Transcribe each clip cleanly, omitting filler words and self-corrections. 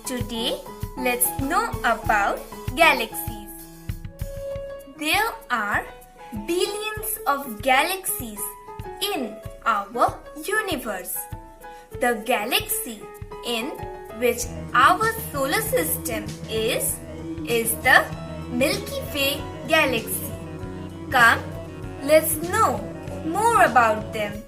Today, let's know about galaxies. There are billions of galaxies in our universe. The galaxy in which our solar system is the Milky Way galaxy. Come, let's know more about them.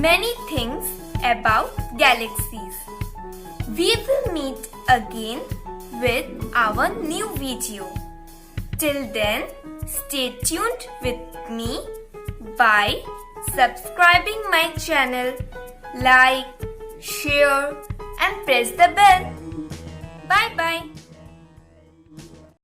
Many things about galaxies. We will meet again with our new video. Till then, stay tuned with me by subscribing my channel, like, share and press the bell. Bye bye.